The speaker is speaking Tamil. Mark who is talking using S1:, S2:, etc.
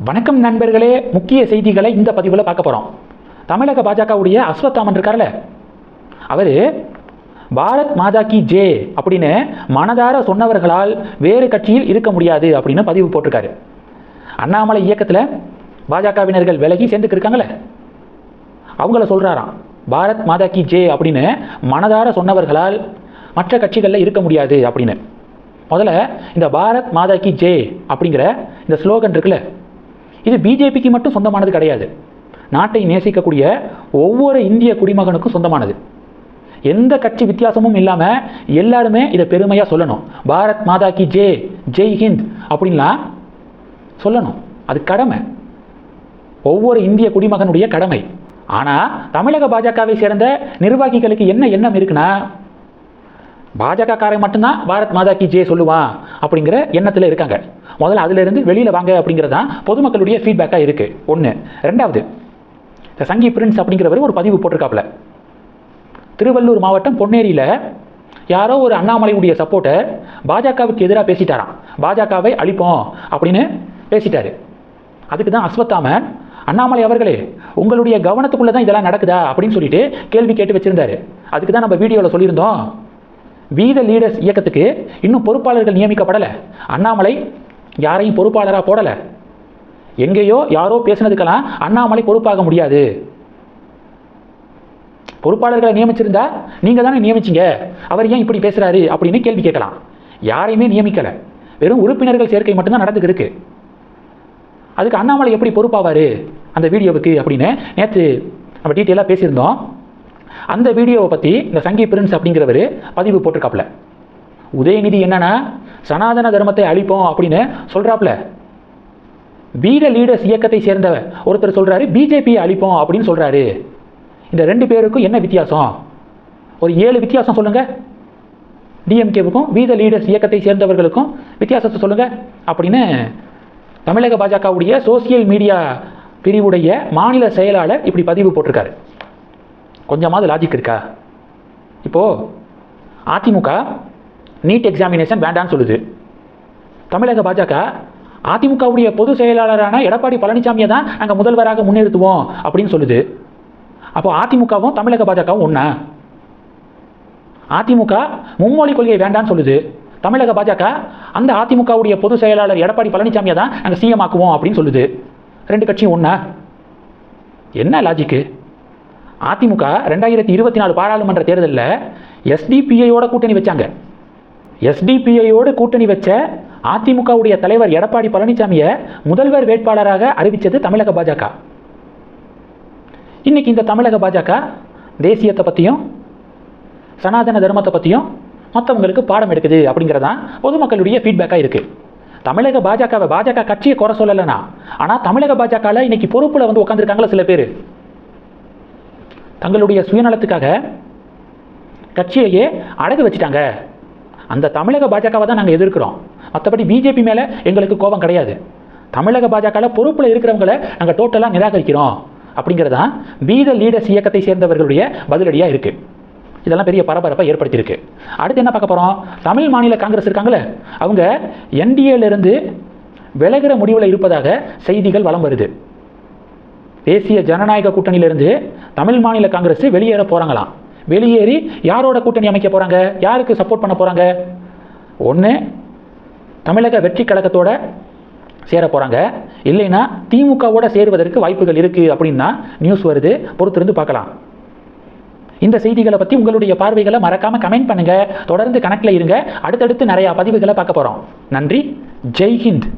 S1: வணக்கம் நண்பர்களே, முக்கிய செய்திகளை இந்த பதிவில் பார்க்க போகிறோம். தமிழக பாஜகவுடைய அஸ்வத்தாமன் இருக்கார்ல, அவர் பாரத் மாதா கி ஜே அப்படின்னு மனதார சொன்னவர்களால் வேறு கட்சியில் இருக்க முடியாது அப்படின்னு பதிவு போட்டிருக்காரு. அண்ணாமலை இயக்கத்தில் பாஜகவினர்கள் விலகி சேர்ந்துக்கு இருக்காங்களே, அவங்கள சொல்கிறாராம் பாரத் மாதா கி ஜே அப்படின்னு மனதார சொன்னவர்களால் மற்ற கட்சிகளில் இருக்க முடியாது அப்படின்னு. முதல்ல இந்த பாரத் மாதா கி ஜே அப்படிங்கிற இந்த ஸ்லோகன் இருக்குல்ல, இது பிஜேபிக்கு மட்டும் சொந்தமானது கிடையாது. நாட்டை நேசிக்கக்கூடிய ஒவ்வொரு இந்திய குடிமகனுக்கும் சொந்தமானது. எந்த கட்சி வித்தியாசமும் இல்லாமல் எல்லாருமே இதை பெருமையாக சொல்லணும். பாரத் மாதா கி ஜே, ஜெய் ஹிந்த் அப்படின்லாம் சொல்லணும். அது கடமை, ஒவ்வொரு இந்திய குடிமகனுடைய கடமை. ஆனால் தமிழக பாஜகவை சேர்ந்த நிர்வாகிகளுக்கு என்ன எண்ணம் இருக்குன்னா, பாஜக காரன் மட்டும்தான் பாரத் மாதா கி ஜே சொல்லுவான் அப்படிங்கிற எண்ணத்தில் இருக்காங்க. முதல்ல அதிலிருந்து வெளியில் வாங்க அப்படிங்கிறது தான் பொதுமக்களுடைய ஃபீட்பேக்காக இருக்குது. ஒன்று. ரெண்டாவது, சங்கி பிரின்ஸ் அப்படிங்கிறவர் ஒரு பதிவு போட்டிருக்காப்புல. திருவள்ளூர் மாவட்டம் பொன்னேரியில் யாரோ ஒரு அண்ணாமலையுடைய சப்போர்ட்டர் பாஜகவுக்கு எதிராக பேசிட்டாராம். பாஜகவை அழிப்போம் அப்படின்னு பேசிட்டாரு. அதுக்கு தான் அஸ்வத்தாமன், அண்ணாமலை அவர்களே உங்களுடைய கவனத்துக்குள்ளே தான் இதெல்லாம் நடக்குதா அப்படின்னு சொல்லிட்டு கேள்வி கேட்டு வச்சுருந்தாரு. அதுக்கு தான் நம்ம வீடியோவில் சொல்லியிருந்தோம், வீத லீடர்ஸ் இயக்கத்துக்கு இன்னும் பொறுப்பாளர்கள் நியமிக்கப்படலை. அண்ணாமலை யாரையும் பொறுப்பாளராக போடலை. எங்கேயோ யாரோ பேசினதுக்கெல்லாம் அண்ணாமலை பொறுப்பாக முடியாது. பொறுப்பாளர்களை நியமிச்சிருந்தா நீங்கள் தானே நியமிச்சிங்க, அவர் ஏன் இப்படி பேசுகிறாரு அப்படின்னு கேள்வி கேட்கலாம். யாரையுமே நியமிக்கலை, வெறும் உறுப்பினர்கள் சேர்க்கை மட்டும்தான் நடந்துக்கு இருக்கு. அதுக்கு அண்ணாமலை எப்படி பொறுப்பாவார் அந்த வீடியோவுக்கு அப்படின்னு நேற்று நம்ம டீட்டெயிலாக பேசியிருந்தோம். அந்த வீடியோவை பற்றி இந்த சங்கி பிரின்ஸ் அப்படிங்கிறவர் பதிவு போட்டிருக்காப்புல. உதயநிதி என்னன்னா சனாதன தர்மத்தை அழிப்போம் அப்படின்னு சொல்கிறாப்புல. வீர லீடர்ஸ் இயக்கத்தை சேர்ந்த ஒருத்தர் சொல்கிறாரு பிஜேபியை அழிப்போம் அப்படின்னு சொல்கிறாரு. இந்த ரெண்டு பேருக்கும் என்ன வித்தியாசம்? ஒரு 7 வித்தியாசம் சொல்லுங்கள். டிஎம்கேவுக்கும் வீத லீடர்ஸ் இயக்கத்தை சேர்ந்தவர்களுக்கும் வித்தியாசத்தை சொல்லுங்கள் அப்படின்னு தமிழக பாஜகவுடைய சோசியல் மீடியா பிரிவுடைய மாநில செயலாளர் இப்படி பதிவு போட்டிருக்காரு. கொஞ்சமாவது லாஜிக் இருக்கா? இப்போது அதிமுக நீட் எக்ஸாமினேஷன் வேண்டான்னு சொல்லுது. தமிழக பாஜக அதிமுகவுடைய பொதுச் செயலாளரான எடப்பாடி பழனிசாமியை தான் நாங்கள் முதல்வராக முன்னிறுத்துவோம் அப்படின்னு சொல்லுது. அப்போ அதிமுகவும் தமிழக பாஜகவும் ஒன்றா? அதிமுக மும்மொழி கொள்கையை வேண்டான்னு சொல்லுது. தமிழக பாஜக அந்த அதிமுகவுடைய பொதுச் செயலாளர் எடப்பாடி பழனிசாமியை தான் நாங்கள் சிஎம் ஆக்குவோம் அப்படின்னு சொல்லுது. ரெண்டு கட்சியும் ஒன்றா? என்ன லாஜிக்கு? அதிமுக 2024 பாராளுமன்ற தேர்தலில் எஸ்டிபிஐயோட கூட்டணி வச்சாங்க. எஸ்டிபிஐயோடு கூட்டணி வச்ச அதிமுகவுடைய தலைவர் எடப்பாடி பழனிசாமியை முதல்வர் வேட்பாளராக அறிவித்தது தமிழக பாஜக. இன்னைக்கு இந்த தமிழக பாஜக தேசியத்தை பற்றியும் சனாதன தர்மத்தை பற்றியும் மற்றவங்களுக்கு பாடம் எடுக்குது அப்படிங்கிறதான் பொதுமக்களுடைய ஃபீட்பேக்காக இருக்குது. தமிழக பாஜக கட்சியை குறை சொல்லலைன்னா, ஆனால் தமிழக பாஜகவில் இன்னைக்கு பொறுப்பில் வந்து உட்காந்துருக்காங்களா சில பேர், தங்களுடைய சுயநலத்துக்காக கட்சியையே அடகு வச்சுட்டாங்க. அந்த தமிழக பாஜகவை தான் நாங்கள் எதிர்க்கிறோம். மற்றபடி பிஜேபி மேலே எங்களுக்கு கோபம் கிடையாது. தமிழக பாஜகவில் பொறுப்பில் இருக்கிறவங்களை நாங்கள் டோட்டலாக நிராகரிக்கிறோம் அப்படிங்கிறதான் வீத லீடர்ஸ் இயக்கத்தை சேர்ந்தவர்களுடைய பதிலடியாக இருக்குது. இதெல்லாம் பெரிய பரபரப்பை ஏற்படுத்தியிருக்கு. அடுத்து என்ன பார்க்க போகிறோம்? தமிழ் மாநில காங்கிரஸ் இருக்காங்களே, அவங்க என்டிஏலேருந்து விலகிற முடிவில் இருப்பதாக செய்திகள் வலம் வருது. தேசிய ஜனநாயக கூட்டணியிலிருந்து தமிழ் மாநில காங்கிரஸ் வெளியேற போகிறாங்களாம். வெளியேறி யாரோட கூட்டணி அமைக்க போகிறாங்க? யாருக்கு சப்போர்ட் பண்ண போகிறாங்க? ஒன்று தமிழக வெற்றி கழகத்தோட சேர போகிறாங்க, இல்லைன்னா திமுகவோட சேருவதற்கு வாய்ப்புகள் இருக்குது அப்படின்னு தான் நியூஸ் வருது. பொறுத்திருந்து பார்க்கலாம். இந்த செய்திகளை பற்றி உங்களுடைய பார்வைகளை மறக்காமல் கமெண்ட் பண்ணுங்கள். தொடர்ந்து கணக்கில் இருங்க. அடுத்தடுத்து நிறையா பதிவுகளை பார்க்க போகிறோம். நன்றி. ஜெய் ஹிந்த்.